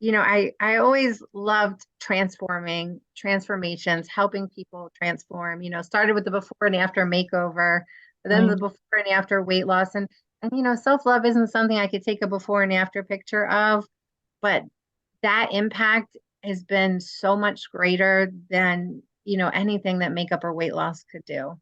I always loved transformations, helping people transform, started with the before and after makeover, but then the Right. before and after weight loss. And self-love isn't something I could take a before and after picture of, but that impact has been so much greater than, anything that makeup or weight loss could do.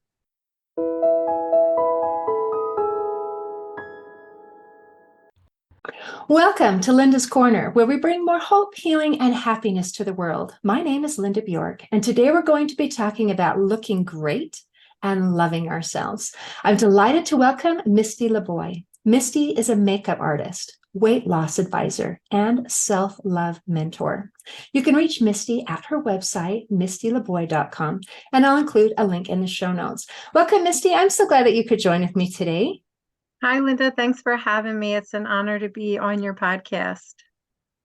Welcome to Linda's Corner, where we bring more hope, healing, and happiness to the world. My name is Linda Bjork, and today we're going to be talking about looking great and loving ourselves. I'm delighted to welcome Misty Laboy. Misty is a makeup artist, weight loss advisor, and self-love mentor. You can reach Misty at her website, mistylaboy.com, and I'll include a link in the show notes. Welcome, Misty. I'm so glad that you could join with me today. Hi, Linda. Thanks for having me. It's an honor to be on your podcast.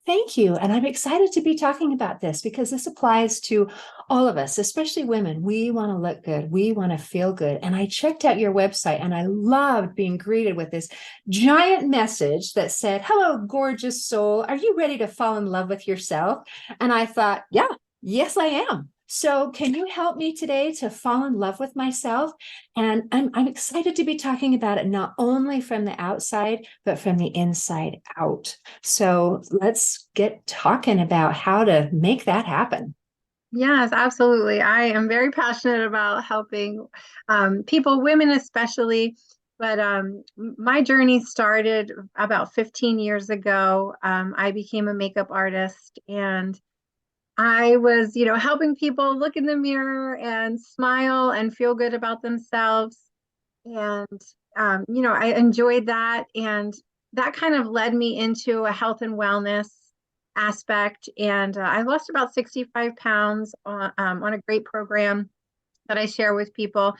Thank you. And I'm excited to be talking about this because this applies to all of us, especially women. We want to look good. We want to feel good. And I checked out your website and I loved being greeted with this giant message that said, "Hello, gorgeous soul. Are you ready to fall in love with yourself?" And I thought, yeah, yes, I am. So, can you help me today to fall in love with myself? And I'm excited to be talking about it not only from the outside, but from the inside out. So let's get talking about how to make that happen. Yes, absolutely. I am very passionate about helping people, women especially. But my journey started about 15 years ago. I became a makeup artist and I was, helping people look in the mirror and smile and feel good about themselves. And, I enjoyed that. And that kind of led me into a health and wellness aspect. And I lost about 65 pounds on a great program that I share with people.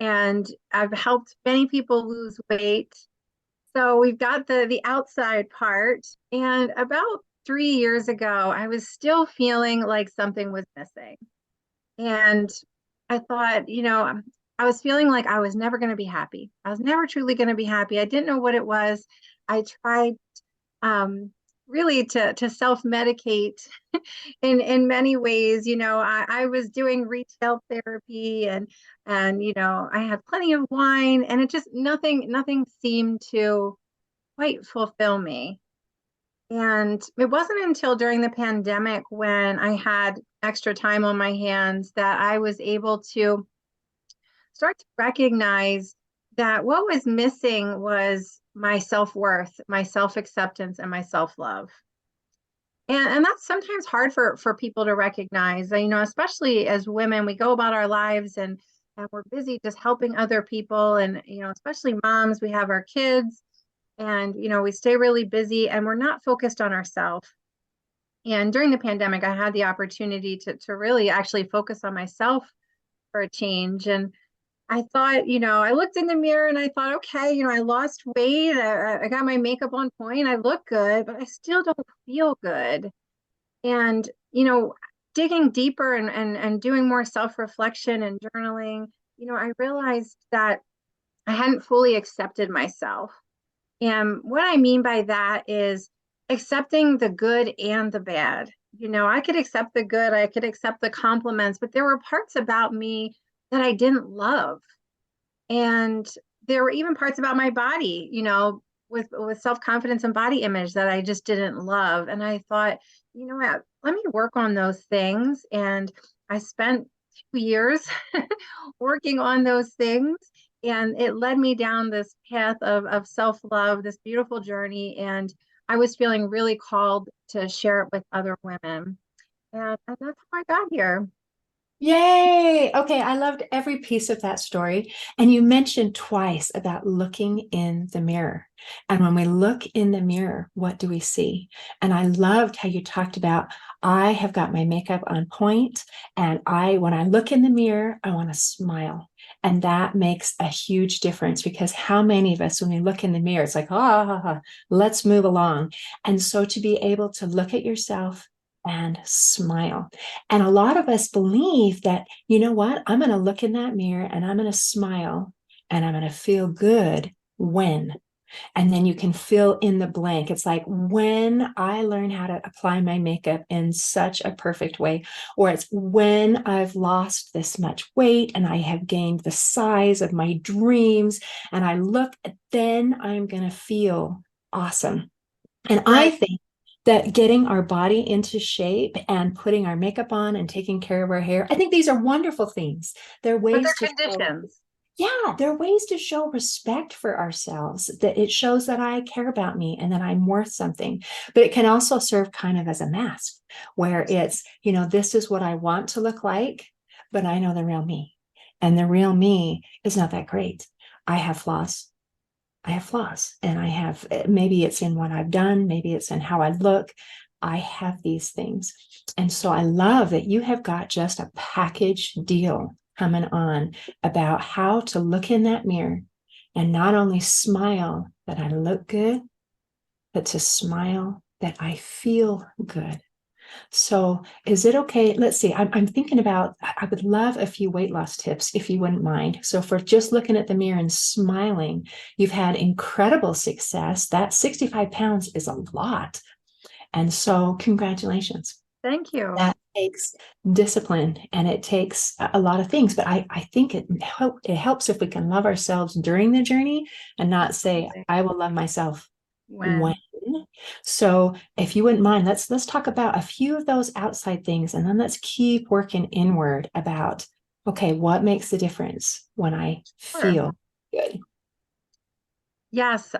And I've helped many people lose weight. So we've got the outside part. And about 3 years ago, I was still feeling like something was missing. And I thought, I was feeling like I was never going to be happy. I was never truly going to be happy. I didn't know what it was. I tried um, really to self-medicate in many ways. I was doing retail therapy and I had plenty of wine and it just nothing seemed to quite fulfill me. And it wasn't until during the pandemic when I had extra time on my hands that I was able to start to recognize that what was missing was my self-worth, my self-acceptance, and my self-love. And that's sometimes hard for people to recognize. Especially as women, we go about our lives and we're busy just helping other people. And, especially moms, we have our kids and, we stay really busy and we're not focused on ourselves. And during the pandemic, I had the opportunity to really actually focus on myself for a change. And I thought, I looked in the mirror and I thought, okay, I lost weight. I got my makeup on point. I look good, but I still don't feel good. And, digging deeper and doing more self-reflection and journaling, I realized that I hadn't fully accepted myself. And what I mean by that is accepting the good and the bad. I could accept the good, I could accept the compliments, but there were parts about me that I didn't love. And there were even parts about my body, with self-confidence and body image that I just didn't love. And I thought, what, let me work on those things. And I spent 2 years working on those things. And it led me down this path of self-love, this beautiful journey. And I was feeling really called to share it with other women. And that's how I got here. Yay. Okay. I loved every piece of that story. And you mentioned twice about looking in the mirror. And when we look in the mirror, what do we see? And I loved how you talked about, I have got my makeup on point, and when I look in the mirror, I want to smile. And that makes a huge difference because how many of us, when we look in the mirror, it's like, let's move along. And so to be able to look at yourself and smile. And a lot of us believe that, you know what, I'm going to look in that mirror and I'm going to smile and I'm going to feel good when. And then you can fill in the blank. It's like when I learn how to apply my makeup in such a perfect way, or it's when I've lost this much weight and I have gained the size of my dreams, and I look, then I'm going to feel awesome. And I Right. think that getting our body into shape and putting our makeup on and taking care of our hair, I think these are wonderful things. They're But ways they're to show, conditions. yeah, there are ways to show respect for ourselves, that it shows that I care about me and that I'm worth something. But it can also serve kind of as a mask where it's, this is what I want to look like, but I know the real me. And the real me is not that great. I have flaws. I have flaws, and I have, maybe it's in what I've done, maybe it's in how I look. I have these things. And so I love that you have got just a package deal coming on about how to look in that mirror and not only smile that I look good, but to smile that I feel good. So, is it okay? Let's see. I'm thinking about, I would love a few weight loss tips if you wouldn't mind. So, for just looking at the mirror and smiling, you've had incredible success. That 65 pounds is a lot. And so, congratulations. Thank you. That takes discipline and it takes a lot of things. But I think it helps if we can love ourselves during the journey and not say, I will love myself when. When. So if you wouldn't mind, let's talk about a few of those outside things, and then let's keep working inward about, okay, what makes the difference when I Sure. feel good? Yes.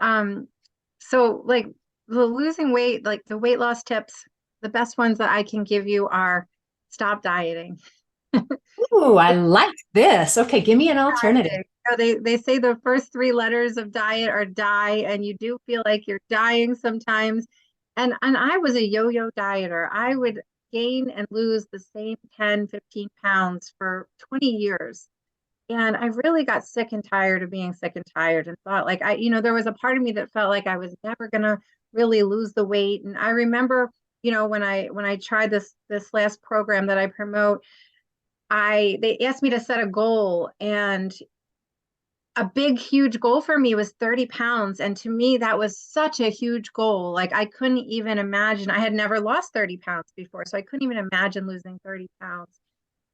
So like the losing weight, like the weight loss tips, the best ones that I can give you are stop dieting. Ooh, I like this. Okay, give me an alternative. They say the first three letters of diet are die, and you do feel like you're dying sometimes. And I was a yo-yo dieter. I would gain and lose the same 10, 15 pounds for 20 years. And I really got sick and tired of being sick and tired and thought like there was a part of me that felt like I was never gonna really lose the weight. And I remember, when I tried this last program that I promote, they asked me to set a goal, and a big, huge goal for me was 30 pounds. And to me, that was such a huge goal. Like I couldn't even imagine, I had never lost 30 pounds before. So I couldn't even imagine losing 30 pounds.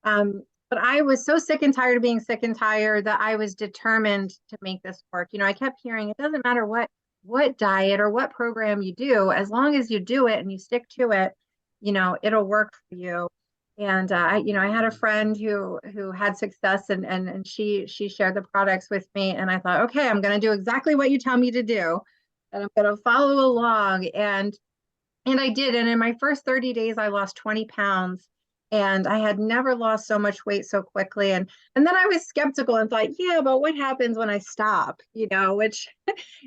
But I was so sick and tired of being sick and tired that I was determined to make this work. I kept hearing it doesn't matter what diet or what program you do, as long as you do it and you stick to it, it'll work for you. And I had a friend who had success, and she shared the products with me, and I thought, okay, I'm going to do exactly what you tell me to do, and I'm going to follow along. And I did. And in my first 30 days, I lost 20 pounds. And I had never lost so much weight so quickly. And then I was skeptical and thought, yeah, but what happens when I stop? Which,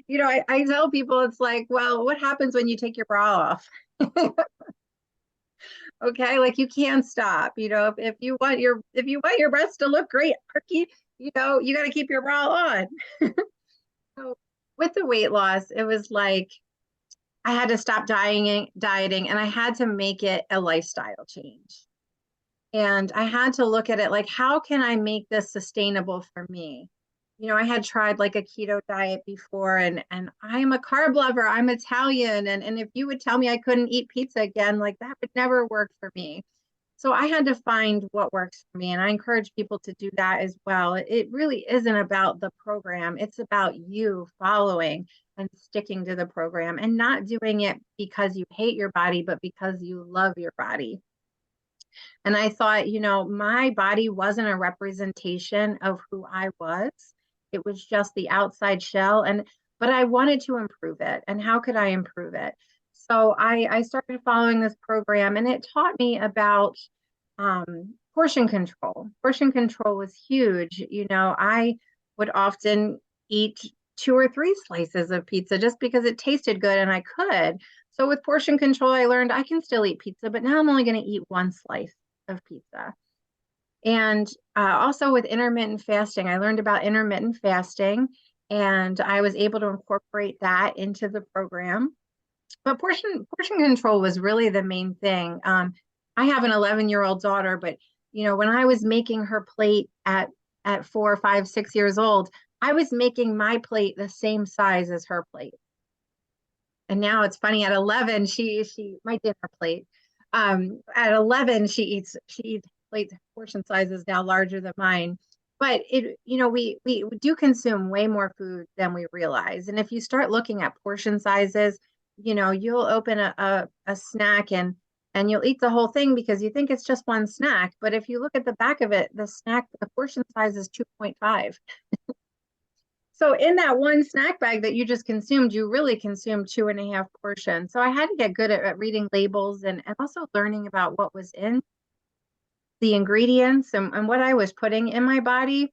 I tell people it's like, well, what happens when you take your bra off? Okay, like you can stop. If you want your breasts to look great, Perky, you got to keep your bra on. So with the weight loss, it was like I had to stop dieting, and I had to make it a lifestyle change. And I had to look at it like, how can I make this sustainable for me? I had tried like a keto diet before, and I'm a carb lover. I'm Italian. And if you would tell me I couldn't eat pizza again, like that would never work for me. So I had to find what works for me. And I encourage people to do that as well. It really isn't about the program, it's about you following and sticking to the program and not doing it because you hate your body, but because you love your body. And I thought, my body wasn't a representation of who I was. It was just the outside shell. But I wanted to improve it. And how could I improve it? So I started following this program, and it taught me about portion control. Portion control was huge. I would often eat two or three slices of pizza just because it tasted good and I could. So with portion control, I learned I can still eat pizza, but now I'm only going to eat one slice of pizza. And also with intermittent fasting, I learned about intermittent fasting, and I was able to incorporate that into the program. But portion control was really the main thing. I have an 11-year-old daughter, but when I was making her plate at 4, 5, 6 years old, I was making my plate the same size as her plate. And now it's funny, at 11, she my dinner plate. At 11, she eats plate portion sizes now larger than mine. But we do consume way more food than we realize. And if you start looking at portion sizes, you'll open a snack and you'll eat the whole thing because you think it's just one snack. But if you look at the back of it, the portion size is 2.5. So in that one snack bag that you just consumed, you really consumed 2.5 portions. So I had to get good at reading labels and also learning about what was in the ingredients and what I was putting in my body,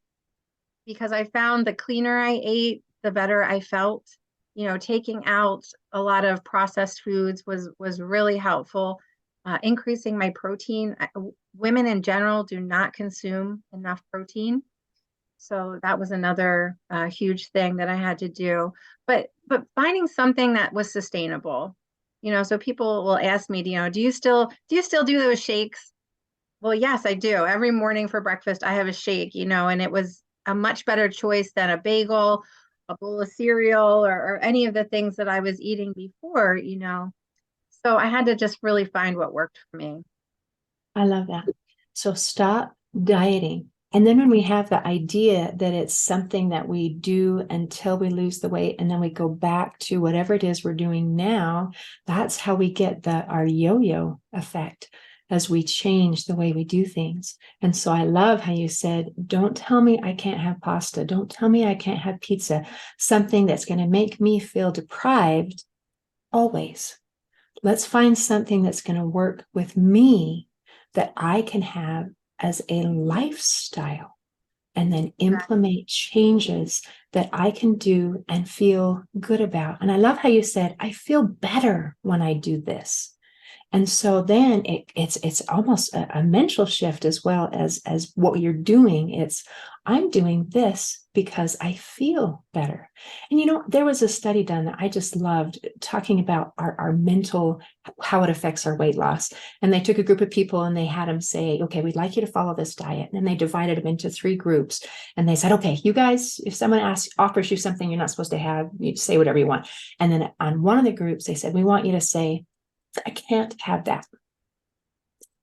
because I found the cleaner I ate, the better I felt. Taking out a lot of processed foods was really helpful. Increasing my protein. Women in general do not consume enough protein. So that was another huge thing that I had to do. But finding something that was sustainable. So people will ask me, do you still do those shakes? Well, yes, I do. Every morning for breakfast, I have a shake, and it was a much better choice than a bagel, a bowl of cereal, or any of the things that I was eating before. So I had to just really find what worked for me. I love that. So stop dieting. And then when we have the idea that it's something that we do until we lose the weight, and then we go back to whatever it is we're doing now, that's how we get our yo-yo effect as we change the way we do things. And so I love how you said, don't tell me I can't have pasta. Don't tell me I can't have pizza, something that's going to make me feel deprived always. Let's find something that's going to work with me that I can have as a lifestyle, and then implement changes that I can do and feel good about. And I love how you said, I feel better when I do this. And so then it's almost a mental shift as well as what you're doing. It's I'm doing this because I feel better. And there was a study done that I just loved, talking about our mental, how it affects our weight loss. And they took a group of people and they had them say, okay, we'd like you to follow this diet. And then they divided them into 3 groups. And they said, okay, you guys, if someone offers you something you're not supposed to have, you say whatever you want. And then on one of the groups, they said, we want you to say, I can't have that.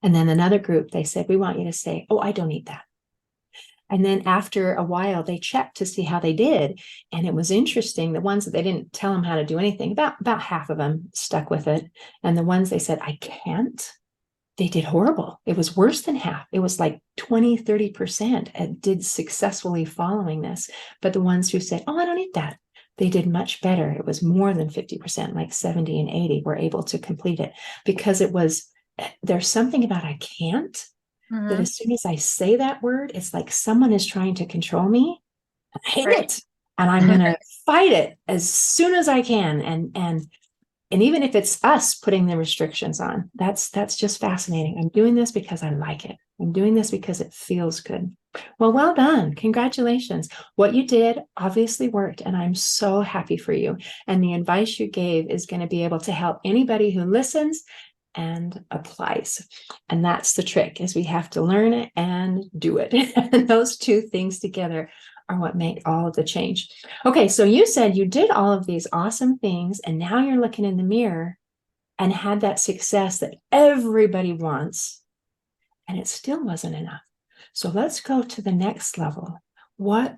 And then another group, they said, we want you to say, oh, I don't eat that. And then after a while, they checked to see how they did. And it was interesting. The ones that they didn't tell them how to do anything, about half of them stuck with it. And the ones they said, I can't, they did horrible. It was worse than half. It was like 20-30% did successfully following this. But the ones who said, oh, I don't eat that, they did much better. It was more than 50%, like 70 and 80 were able to complete it, because there's something about I can't, that as soon as I say that word, it's like someone is trying to control me. I hate Right. it. And I'm going to fight it as soon as I can. And even if it's us putting the restrictions on, that's just fascinating. I'm doing this because I like it. I'm doing this because it feels good. Well done. Congratulations. What you did obviously worked, and I'm so happy for you. And the advice you gave is going to be able to help anybody who listens and applies. And that's the trick, is we have to learn it and do it. And those two things together are what make all of the change. Okay, so you said you did all of these awesome things, and now you're looking in the mirror and had that success that everybody wants, and it still wasn't enough. So let's go to the next level. What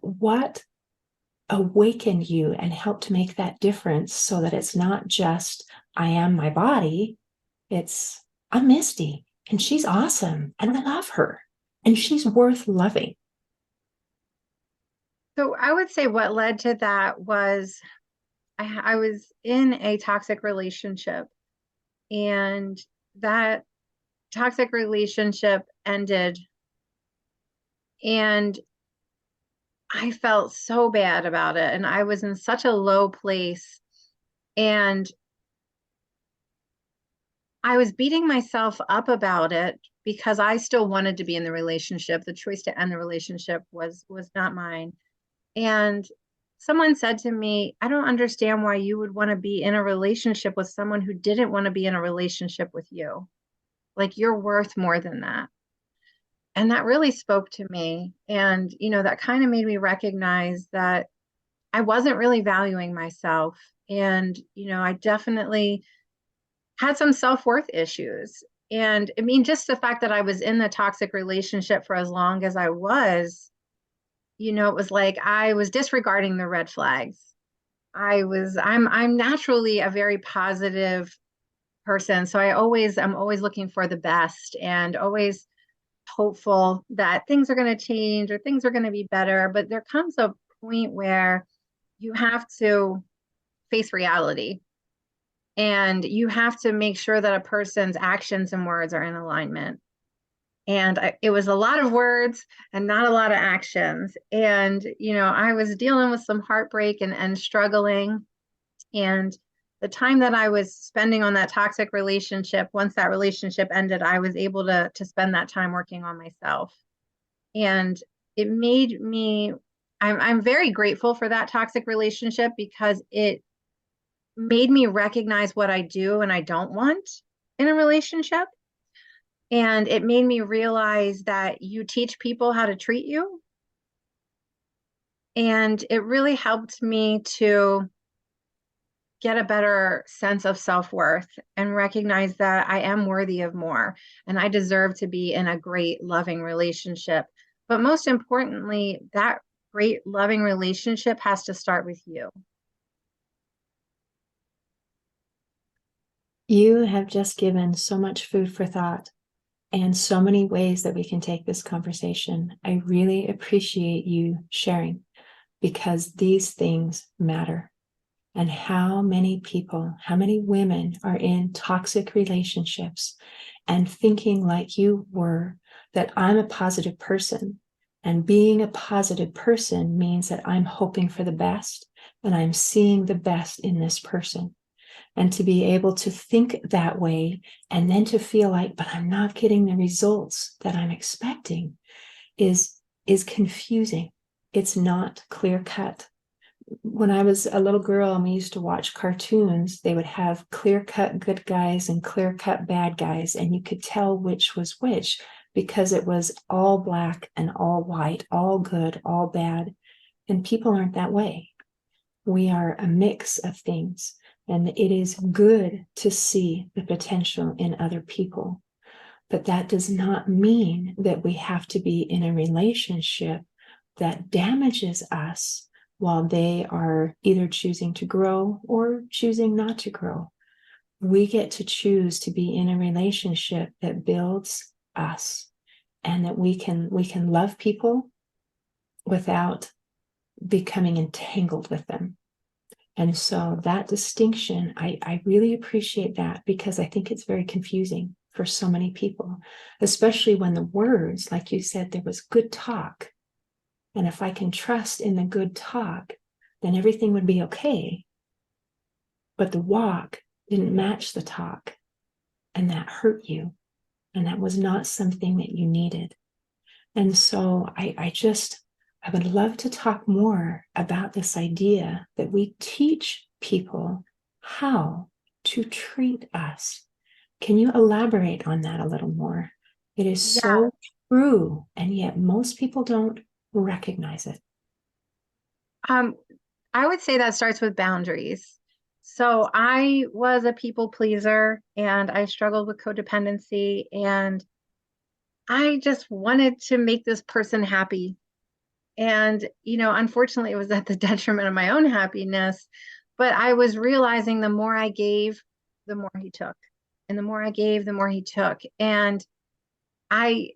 awakened you and helped to make that difference, so that it's not just I am my body, it's I'm Misty and she's awesome and I love her and she's worth loving. So I would say what led to that was I was in a toxic relationship, and that toxic relationship ended, and I felt so bad about it, and I was in such a low place, and I was beating myself up about it because I still wanted to be in the relationship. The choice to end the relationship was not mine. And someone said to me, I don't understand why you would want to be in a relationship with someone who didn't want to be in a relationship with you. Like, you're worth more than that. And that really spoke to me. And, that kind of made me recognize that I wasn't really valuing myself. And, I definitely had some self-worth issues. And I mean, just the fact that I was in the toxic relationship for as long as I was, it was like I was disregarding the red flags. I'm naturally a very positive person. So I'm always looking for the best and always hopeful that things are going to change or things are going to be better. But there comes a point where you have to face reality and you have to make sure that a person's actions and words are in alignment. And it was a lot of words and not a lot of actions. And, I was dealing with some heartbreak and struggling. And the time that I was spending on that toxic relationship, once that relationship ended, I was able to spend that time working on myself. And it made me, I'm very grateful for that toxic relationship because it made me recognize what I do and I don't want in a relationship. And it made me realize that you teach people how to treat you. And it really helped me to get a better sense of self-worth and recognize that I am worthy of more and I deserve to be in a great loving relationship. But most importantly, that great loving relationship has to start with you. You have just given so much food for thought and so many ways that we can take this conversation. I really appreciate you sharing because these things matter. And how many people, how many women are in toxic relationships and thinking like you were that I'm a positive person. And being a positive person means that I'm hoping for the best and I'm seeing the best in this person. And to be able to think that way and then to feel like, but I'm not getting the results that I'm expecting is confusing. It's not clear cut. When I was a little girl and we used to watch cartoons, they would have clear cut good guys and clear cut bad guys, and you could tell which was which because it was all black and all white, all good, all bad. And people aren't that way. We are a mix of things, and it is good to see the potential in other people. But that does not mean that we have to be in a relationship that damages us while they are either choosing to grow or choosing not to grow. We get to choose to be in a relationship that builds us and that we can love people without becoming entangled with them. And so that distinction, I really appreciate that because I think it's very confusing for so many people, especially when the words, like you said, there was good talk. And if I can trust in the good talk, then everything would be okay. But the walk didn't match the talk, and that hurt you. And that was not something that you needed. And so I would love to talk more about this idea that we teach people how to treat us. Can you elaborate on that a little more? It is Yeah. so true, and yet most people don't recognize it. Um, I would say that starts with boundaries. So I was a people pleaser and I struggled with codependency and I just wanted to make this person happy. And, unfortunately, it was at the detriment of my own happiness. But I was realizing the more I gave, the more he took. And the more I gave, the more he took. And I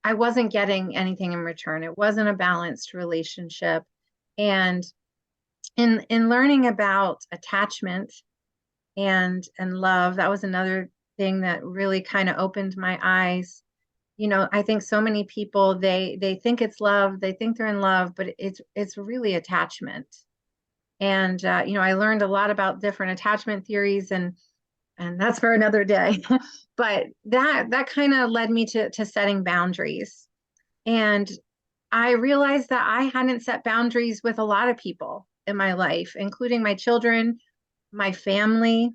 I wasn't getting anything in return. It wasn't a balanced relationship. And in learning about attachment and love, that was another thing that really kind of opened my eyes. I think so many people they think it's love, they think they're in love, but it's really attachment. And I learned a lot about different attachment theories, and that's for another day. But that kind of led me to setting boundaries. And I realized that I hadn't set boundaries with a lot of people in my life, including my children, my family,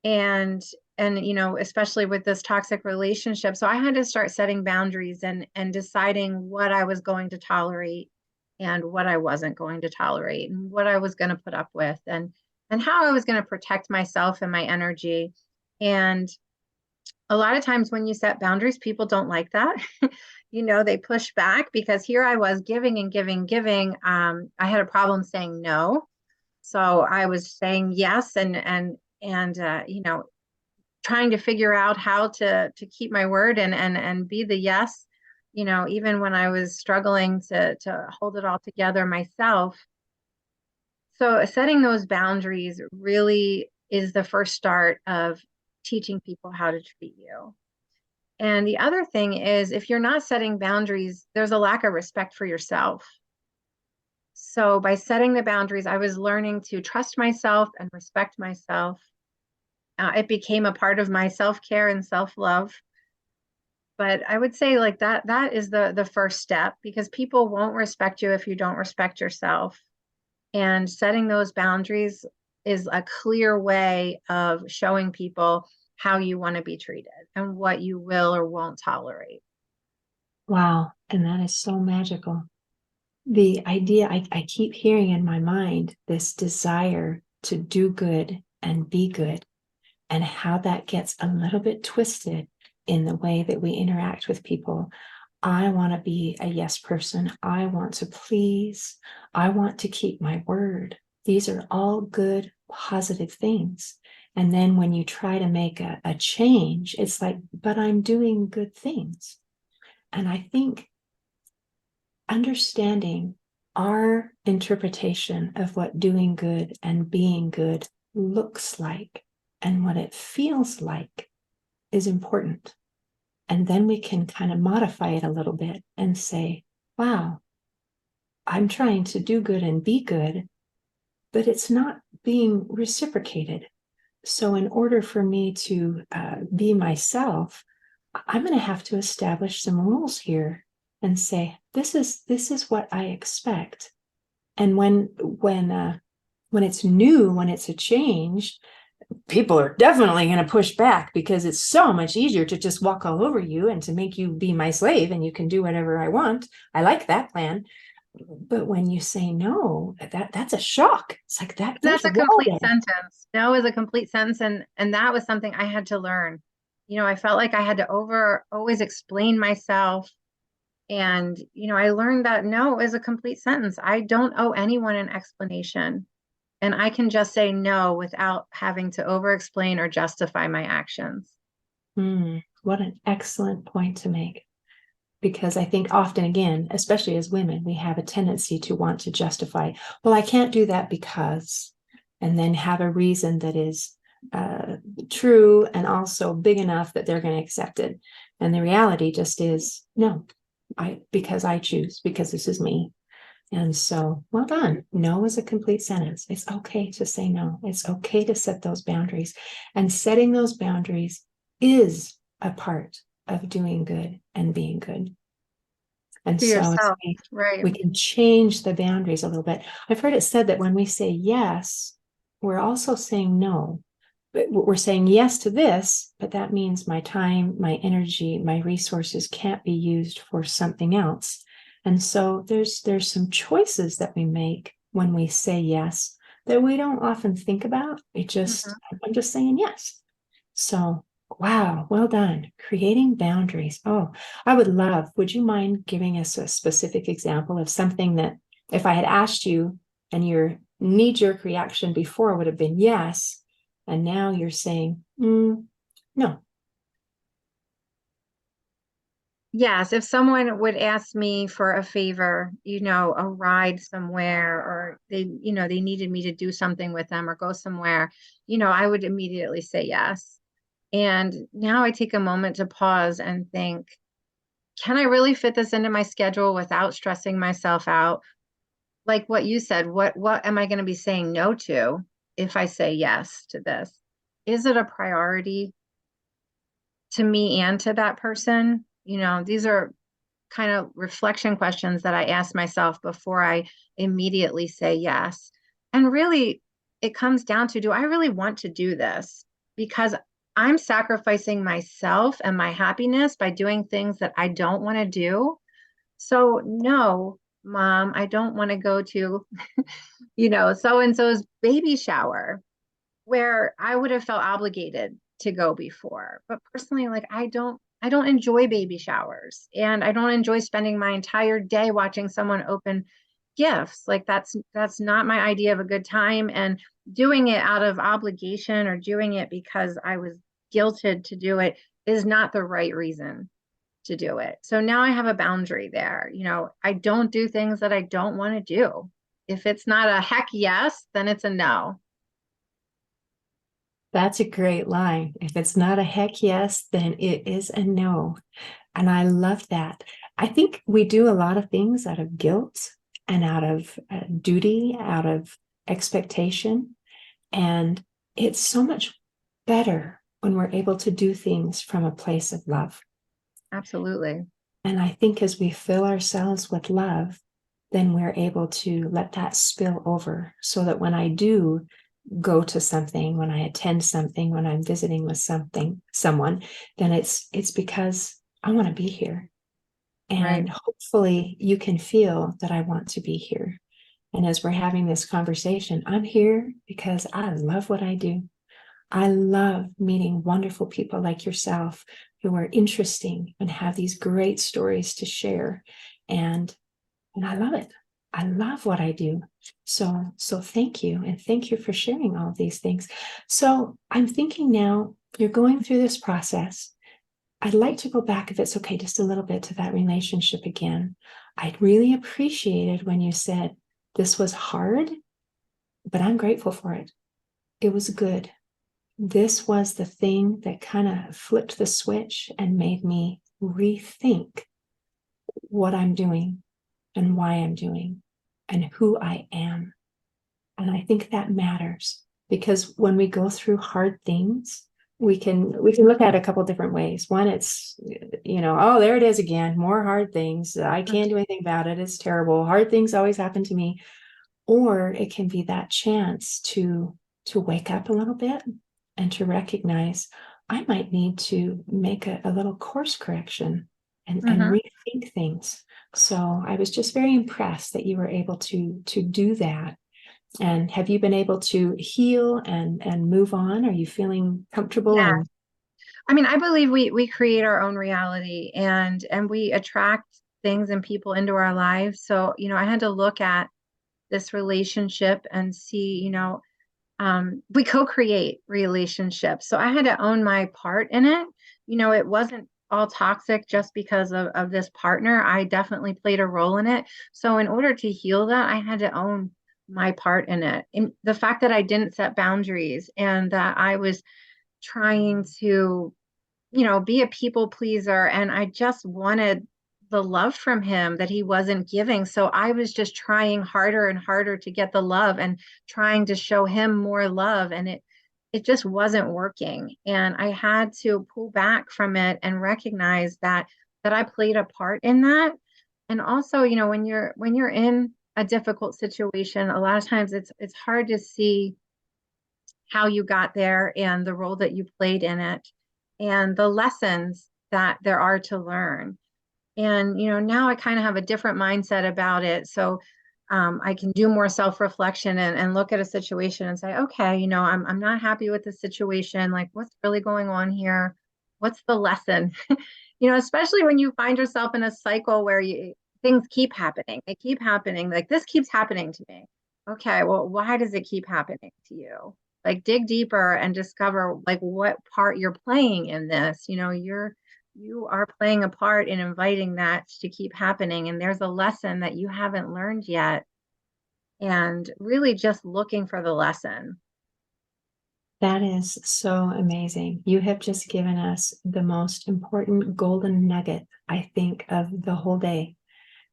and especially with this toxic relationship. So I had to start setting boundaries and deciding what I was going to tolerate and what I wasn't going to tolerate and what I was going to put up with and how I was going to protect myself and my energy. And a lot of times when you set boundaries, people don't like that. They push back because here I was giving and giving, giving. I had a problem saying no. So I was saying yes and trying to figure out how to keep my word and be the yes, even when I was struggling to hold it all together myself. So setting those boundaries really is the first start of teaching people how to treat you. And the other thing is, if you're not setting boundaries, there's a lack of respect for yourself. So by setting the boundaries, I was learning to trust myself and respect myself. It became a part of my self-care and self-love. But I would say like that is the first step, because people won't respect you if you don't respect yourself. And setting those boundaries is a clear way of showing people how you want to be treated and what you will or won't tolerate. Wow. And that is so magical. The idea I keep hearing in my mind, this desire to do good and be good, and how that gets a little bit twisted in the way that we interact with people. I want to be a yes person. I want to please. I want to keep my word. These are all good, positive things. And then when you try to make a change, it's like, but I'm doing good things. And I think understanding our interpretation of what doing good and being good looks like and what it feels like is important. And then we can kind of modify it a little bit and say, wow, I'm trying to do good and be good, but it's not being reciprocated. So, in order for me to be myself, I'm going to have to establish some rules here and say, this is what I expect. And when it's new, when it's a change, people are definitely going to push back because it's so much easier to just walk all over you and to make you be my slave and you can do whatever I want. I like that plan. But when you say no, that's a shock. It's like that there's That's a a wall complete there. sentence. No is a complete sentence, and that was something I had to learn. I felt like I had to over always explain myself. And, I learned that no is a complete sentence. I don't owe anyone an explanation. And I can just say no without having to over explain or justify my actions. What an excellent point to make. Because I think often, again, especially as women, we have a tendency to want to justify, well, I can't do that because, and then have a reason that is true and also big enough that they're going to accept it. And the reality just is, no, because I choose, because this is me. And so, well done. No is a complete sentence. It's okay to say no. It's okay to set those boundaries. And setting those boundaries is a part of doing good and being good. And To so yourself, right? we can change the boundaries a little bit. I've heard it said that when we say yes, we're also saying no. But we're saying yes to this, but that means my time, my energy, my resources can't be used for something else. And so there's some choices that we make when we say yes that we don't often think about. Mhm. I'm just saying yes. So, wow, well done. Creating boundaries. Oh, would you mind giving us a specific example of something that if I had asked you and your knee-jerk reaction before would have been yes, and now you're saying, no. Yes, if someone would ask me for a favor, a ride somewhere, or they needed me to do something with them or go somewhere, I would immediately say yes. And now I take a moment to pause and think, can I really fit this into my schedule without stressing myself out? Like what you said, what am I going to be saying no to if I say yes to this? Is it a priority to me and to that person? These are kind of reflection questions that I ask myself before I immediately say yes. And really, it comes down to, do I really want to do this? Because I'm sacrificing myself and my happiness by doing things that I don't want to do. So, no. Mom, I don't want to go to, so and so's baby shower, where I would have felt obligated to go before. But personally, like I don't enjoy baby showers, and I don't enjoy spending my entire day watching someone open gifts. Like that's not my idea of a good time. And doing it out of obligation or doing it because I was guilted to do it is not the right reason to do it. So now I have a boundary there. I don't do things that I don't want to do. If it's not a heck yes, then it's a no. That's a great line. If it's not a heck yes, then it is a no. And I love that. I think we do a lot of things out of guilt and out of duty, out of expectation. And it's so much better when we're able to do things from a place of love. Absolutely. And I think as we fill ourselves with love, then we're able to let that spill over so that when I do go to something, when I attend something, when I'm visiting with someone, then it's because I want to be here. Right. And hopefully you can feel that I want to be here. And as we're having this conversation, I'm here because I love what I do. I love meeting wonderful people like yourself who are interesting and have these great stories to share. And I love it. I love what I do. So thank you. And thank you for sharing all of these things. So I'm thinking now you're going through this process. I'd like to go back, if it's okay, just a little bit to that relationship again. I really appreciated when you said this was hard, but I'm grateful for it. It was good. This was the thing that kind of flipped the switch and made me rethink what I'm doing and why I'm doing and who I am. And I think that matters because when we go through hard things, we can look at it a couple different ways. One, it's, oh, there it is again, more hard things. I can't do anything about it. It's terrible. Hard things always happen to me. Or it can be that chance to wake up a little bit and to recognize I might need to make a little course correction and Mm-hmm. rethink things. So I was just very impressed that you were able to do that. And have you been able to heal and move on? Are you feeling comfortable Yeah. and I mean, I believe we create our own reality, and we attract things and people into our lives. So, I had to look at this relationship and see, we co-create relationships. So I had to own my part in it. It wasn't all toxic just because of this partner. I definitely played a role in it. So in order to heal that, I had to own my part in it. And the fact that I didn't set boundaries and that I was trying to, be a people pleaser, and I just wanted the love from him that he wasn't giving. So I was just trying harder and harder to get the love and trying to show him more love, and it just wasn't working. And I had to pull back from it and recognize that I played a part in that. And also, when you're in a difficult situation, a lot of times it's hard to see how you got there and the role that you played in it and the lessons that there are to learn. And, now I kind of have a different mindset about it. So I can do more self-reflection and look at a situation and say, okay, I'm not happy with the situation. Like, what's really going on here? What's the lesson? Especially when you find yourself in a cycle where things keep happening. They keep happening. Like, this keeps happening to me. Okay, well, why does it keep happening to you? Like, dig deeper and discover like what part you're playing in this. You are playing a part in inviting that to keep happening. And there's a lesson that you haven't learned yet. And really just looking for the lesson. that is so amazing. You have just given us the most important golden nugget, I think, of the whole day.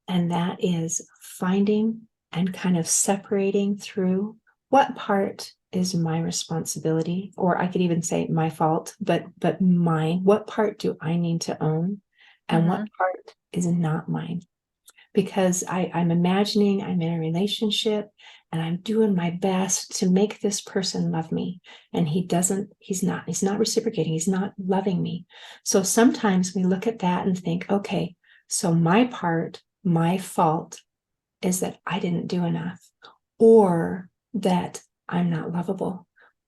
And that is finding and kind of separating through what part is my responsibility, or I could even say my fault, but mine. What part do I need to own, and what Hmm. part is not mine? Because I'm imagining I'm in a relationship and I'm doing my best to make this person love me. And he's not reciprocating, he's not loving me. So sometimes we look at that and think, okay, so my part, my fault is that I didn't do enough, or that I'm not lovable,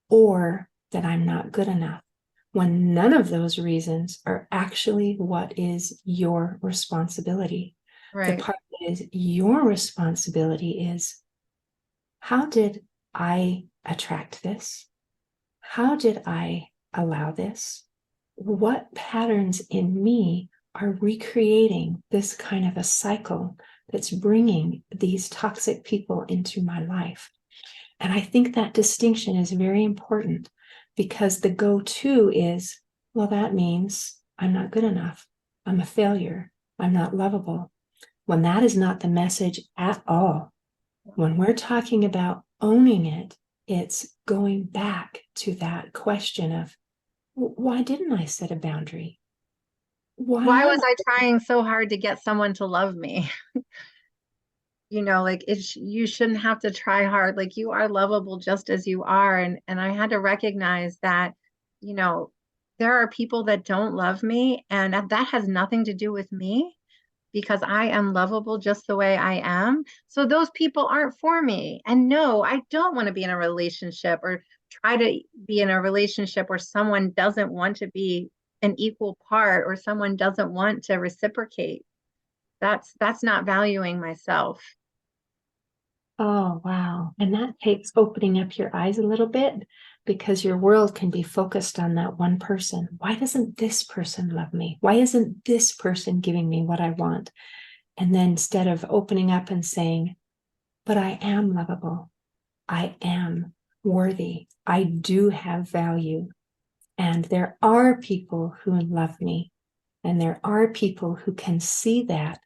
or that I'm not good enough, when none of those reasons are actually what is your responsibility. The Right. part that is your responsibility is, how did I attract this? How did I allow this? What patterns in me are recreating this kind of a cycle that's bringing these toxic people into my life? And I think that distinction is very important, because the go-to is, well, that means I'm not good enough. I'm a failure. I'm not lovable. When that is not the message at all. When we're talking about owning it, it's going back to that question of, why didn't I set a boundary? Why Why am was I trying so hard to get someone to love me? Like you shouldn't have to try hard. Like you are lovable just as you are. And I had to recognize that, you know, there are people that don't love me, and that has nothing to do with me because I am lovable just the way I am. So those people aren't for me. And no, I don't want to be in a relationship or try to be in a relationship where someone doesn't want to be an equal part or someone doesn't want to reciprocate. That's not valuing myself. Oh, wow. And that takes opening up your eyes a little bit, because your world can be focused on that one person. Why doesn't this person love me? Why isn't this person giving me what I want? And then instead of opening up and saying, but I am lovable, I am worthy, I do have value, and there are people who love me, and there are people who can see that.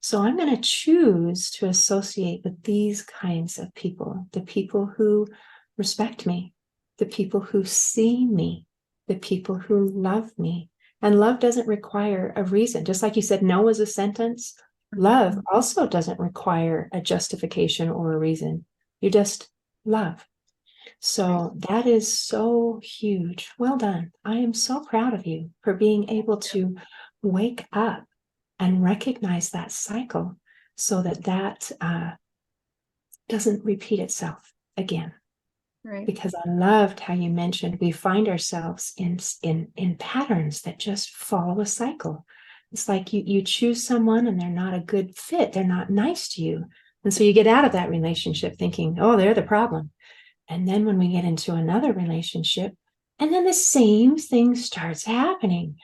So I'm going to choose to associate with these kinds of people, the people who respect me, the people who see me, the people who love me. And love doesn't require a reason. Just like you said, no is a sentence. Love also doesn't require a justification or a reason. You just love. Right. So that is so huge. Well done. I am so proud of you for being able to wake up and recognize that cycle, so that doesn't repeat itself again. Right. Because I loved how you mentioned we find ourselves in patterns that just follow a cycle. It's like you choose someone and they're not a good fit. They're not nice to you. And so you get out of that relationship thinking, oh, they're the problem. And then when we get into another relationship, and then the same thing starts happening.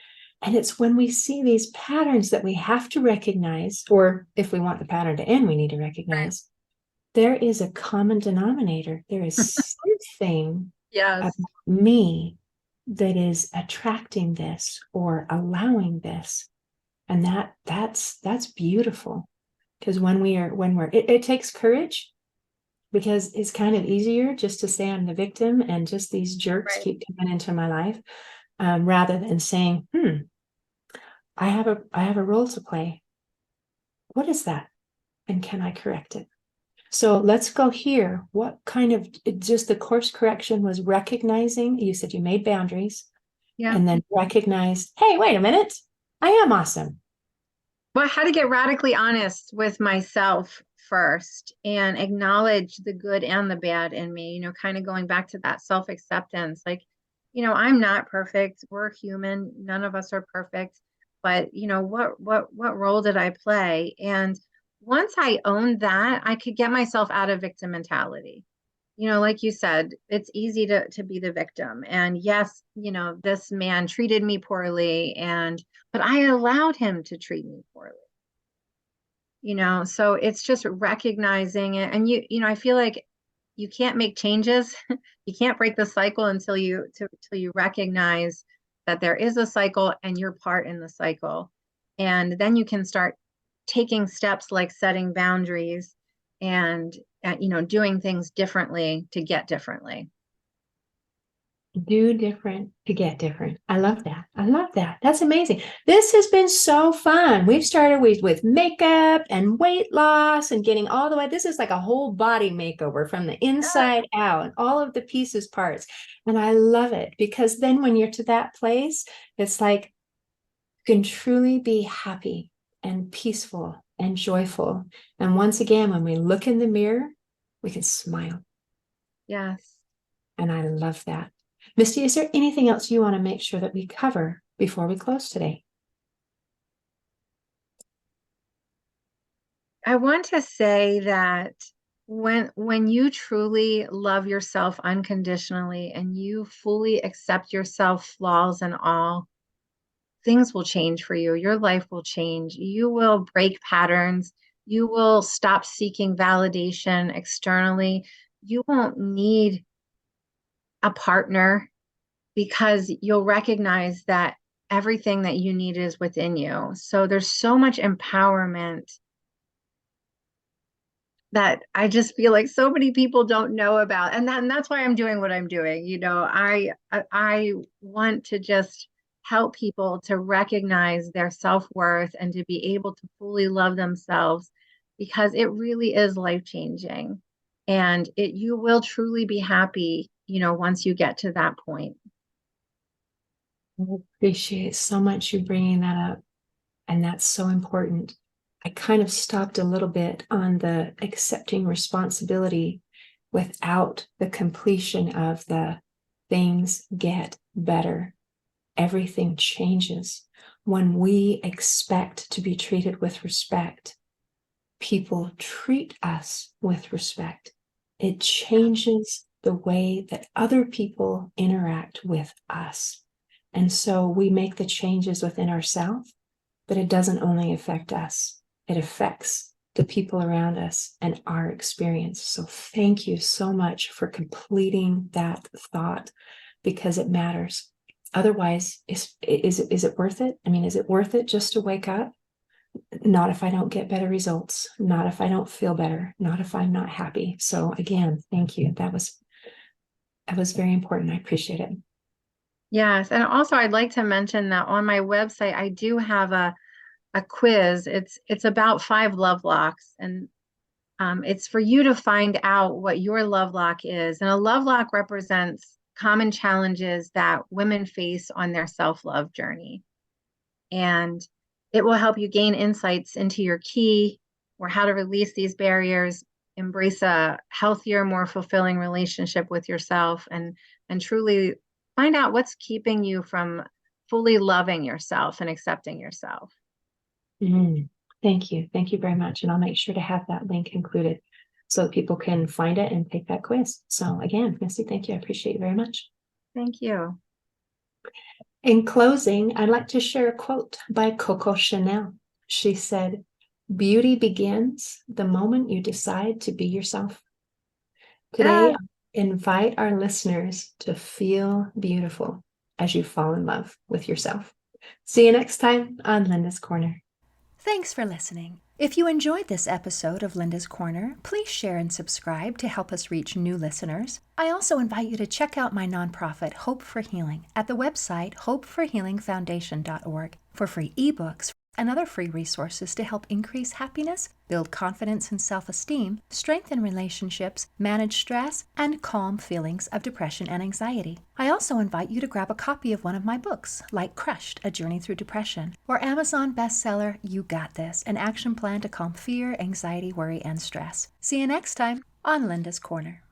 And it's when we see these patterns that we have to recognize, or if we want the pattern to end, we need to recognize there is a common denominator. There is something about Yes. me that is attracting this or allowing this. And that's beautiful. Because it takes courage, because it's kind of easier just to say I'm the victim and just these jerks Right. keep coming into my life, rather than saying, I have a role to play. What is that? And can I correct it? So let's go here. What kind of, just the course correction was recognizing, you said you made boundaries Yeah. and then recognized, hey, wait a minute, I am awesome. Well, I had to get radically honest with myself first and acknowledge the good and the bad in me, kind of going back to that self-acceptance. Like, I'm not perfect. We're human. None of us are perfect. But, what role did I play? And once I owned that, I could get myself out of victim mentality. Like you said, it's easy to be the victim. And yes, this man treated me poorly, but I allowed him to treat me poorly. So it's just recognizing it. And I feel like you can't make changes. You can't break the cycle until you recognize that there is a cycle and you're part in the cycle. And then you can start taking steps like setting boundaries and doing things differently to get differently. Do different to get different. I love that. I love that. That's amazing. This has been so fun. We've started with makeup and weight loss and getting all the way. This is like a whole body makeover from the inside out and all of the pieces, parts. And I love it, because then when you're to that place, it's like you can truly be happy and peaceful and joyful. And once again, when we look in the mirror, we can smile. Yes. And I love that. Misty, is there anything else you want to make sure that we cover before we close today? I want to say that when you truly love yourself unconditionally and you fully accept yourself, flaws and all, things will change for you. Your life will change. You will break patterns. You will stop seeking validation externally. You won't need a partner because you'll recognize that everything that you need is within you. So there's so much empowerment that I just feel like so many people don't know about. And that's why I'm doing what I'm doing. I want to just help people to recognize their self-worth and to be able to fully love themselves because it really is life-changing. And you will truly be happy, once you get to that point. I appreciate so much you bringing that up. And that's so important. I kind of stopped a little bit on the accepting responsibility without the completion of the things get better. Everything changes. When we expect to be treated with respect, people treat us with respect. It changes the way that other people interact with us. And so we make the changes within ourselves, but it doesn't only affect us, it affects the people around us and our experience. So thank you so much for completing that thought because it matters. Otherwise, is it worth it? I mean, is it worth it just to wake up? Not if I don't get better results, not if I don't feel better, not if I'm not happy. So again, thank you. That was very important. I appreciate it. Yes. And also I'd like to mention that on my website, I do have a quiz. It's about 5 love locks, and it's for you to find out what your love lock is. And a love lock represents common challenges that women face on their self-love journey. And it will help you gain insights into your key or how to release these barriers, embrace a healthier, more fulfilling relationship with yourself, and truly find out what's keeping you from fully loving yourself and accepting yourself. Mm, thank you. Thank you very much. And I'll make sure to have that link included so that people can find it and take that quiz. So again, Misty, thank you. I appreciate you very much. Thank you. In closing, I'd like to share a quote by Coco Chanel. She said, "Beauty begins the moment you decide to be yourself." Today, Ah, I invite our listeners to feel beautiful as you fall in love with yourself. See you next time on Linda's Corner. Thanks for listening. If you enjoyed this episode of Linda's Corner, please share and subscribe to help us reach new listeners. I also invite you to check out my nonprofit, Hope for Healing, at the website hopeforhealingfoundation.org for free ebooks and other free resources to help increase happiness, build confidence and self-esteem, strengthen relationships, manage stress, and calm feelings of depression and anxiety. I also invite you to grab a copy of one of my books, like Crushed, A Journey Through Depression, or Amazon bestseller, You Got This, an action plan to calm fear, anxiety, worry, and stress. See you next time on Linda's Corner.